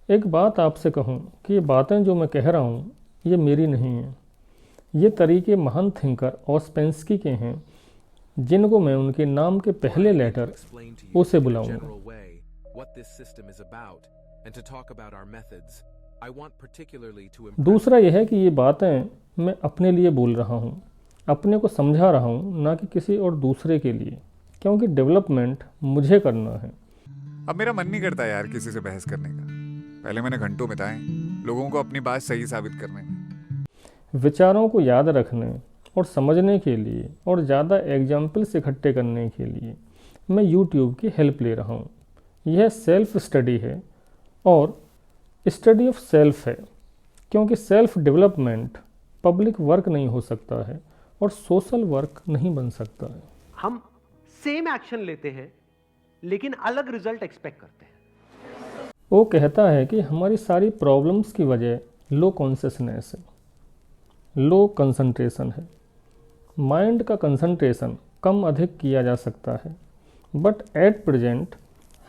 एक बात आपसे कहूँ कि ये बातें जो मैं कह रहा हूँ ये मेरी नहीं हैं। ये तरीके महान थिंकर ऑस्पेंस्की के हैं, जिनको मैं उनके नाम के पहले लेटर ओ से बुलाऊंगा। दूसरा यह है कि ये बातें मैं अपने लिए बोल रहा हूँ, अपने को समझा रहा हूँ, ना कि किसी और दूसरे के लिए, क्योंकि डेवलपमेंट मुझे करना है। अब मेरा मन नहीं करता यार किसी से बहस करने का। पहले मैंने घंटों बिताए लोगों को अपनी बात सही साबित करने में। विचारों को याद रखने और समझने के लिए और ज़्यादा एग्जाम्पल्स इकट्ठे करने के लिए मैं यूट्यूब की हेल्प ले रहा हूँ। यह सेल्फ स्टडी है और स्टडी ऑफ सेल्फ है, क्योंकि सेल्फ डेवलपमेंट पब्लिक वर्क नहीं हो सकता है और सोशल वर्क नहीं बन सकता है। हम सेम एक्शन लेते हैं लेकिन अलग रिजल्ट एक्सपेक्ट करते हैं। वो कहता है कि हमारी सारी प्रॉब्लम्स की वजह लो कॉन्शियसनेस है, लो कंसंट्रेशन है। माइंड का कंसंट्रेशन कम अधिक किया जा सकता है, बट एट प्रेजेंट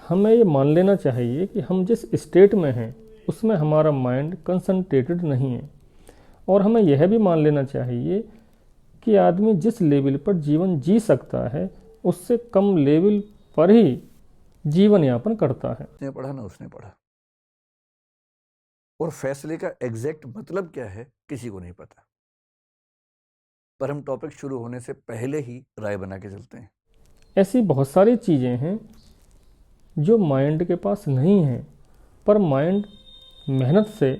हमें ये मान लेना चाहिए कि हम जिस स्टेट में हैं उसमें हमारा माइंड कंसंट्रेटेड नहीं है, और हमें यह भी मान लेना चाहिए कि आदमी जिस लेवल पर जीवन जी सकता है उससे कम लेवल पर ही जीवन यापन करता है। उसने पढ़ा ना उसने पढ़ा, और फैसले का एग्जैक्ट मतलब क्या है किसी को नहीं पता, पर हम टॉपिक शुरू होने से पहले ही राय बना के चलते हैं। ऐसी बहुत सारी चीज़ें हैं जो माइंड के पास नहीं हैं, पर माइंड मेहनत से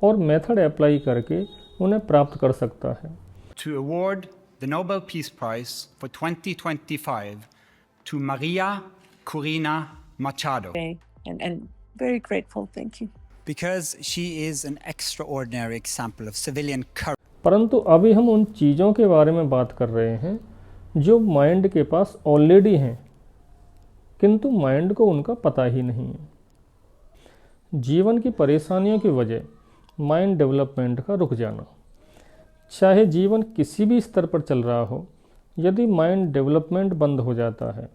और मेथड अप्लाई करके उन्हें प्राप्त कर सकता है। To award the Nobel Peace Prize for 2025 to Maria Corina Machado. And very grateful, thank you. Because she is an extraordinary example of civilian courage. परंतु अभी हम उन चीज़ों के बारे में बात कर रहे हैं जो माइंड के पास ऑलरेडी हैं, किंतु माइंड को उनका पता ही नहीं है। जीवन की परेशानियों की वजह माइंड डेवलपमेंट का रुक जाना। चाहे जीवन किसी भी स्तर पर चल रहा हो, यदि माइंड डेवलपमेंट बंद हो जाता है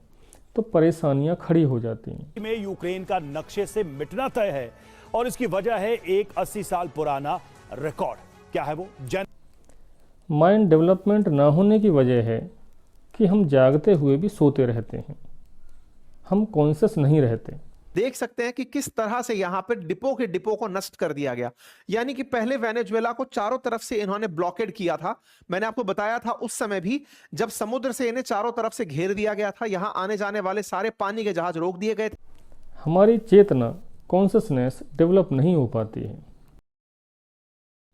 तो परेशानियां खड़ी हो जाती हैं। में यूक्रेन का नक्शे से मिटना तय है और इसकी वजह है एक 80 साल पुराना रिकॉर्ड। क्या है वो? माइंड डेवलपमेंट ना होने की वजह है कि हम जागते हुए भी सोते रहते हैं, हम कॉन्शियस नहीं रहते। देख सकते हैं कि किस तरह से यहां पर डिपो के डिपो को नष्ट कर दिया गया। यानी कि पहले वेनेजुएला को चारों तरफ से इन्होंने ब्लॉकेड किया था। मैंने आपको बताया था उस समय भी, जब समुद्र से इन्हें चारों तरफ से घेर दिया गया था, यहां आने जाने वाले सारे पानी के जहाज रोक दिए गए थे। हमारी चेतना कॉन्शियसनेस डेवलप नहीं हो पाती है।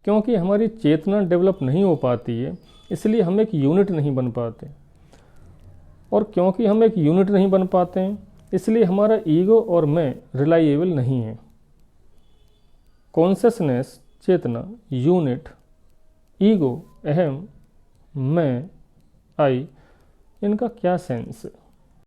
क्योंकि हमारी चेतना डेवलप नहीं हो पाती है, इसलिए हम एक यूनिट नहीं बन पाते, और क्योंकि हम एक यूनिट नहीं बन पाते हैं इसलिए हमारा ईगो और मैं रिलायबल नहीं है। कॉन्शियसनेस, चेतना, यूनिट, ईगो, अहम, मैं, आई, इनका क्या सेंस है?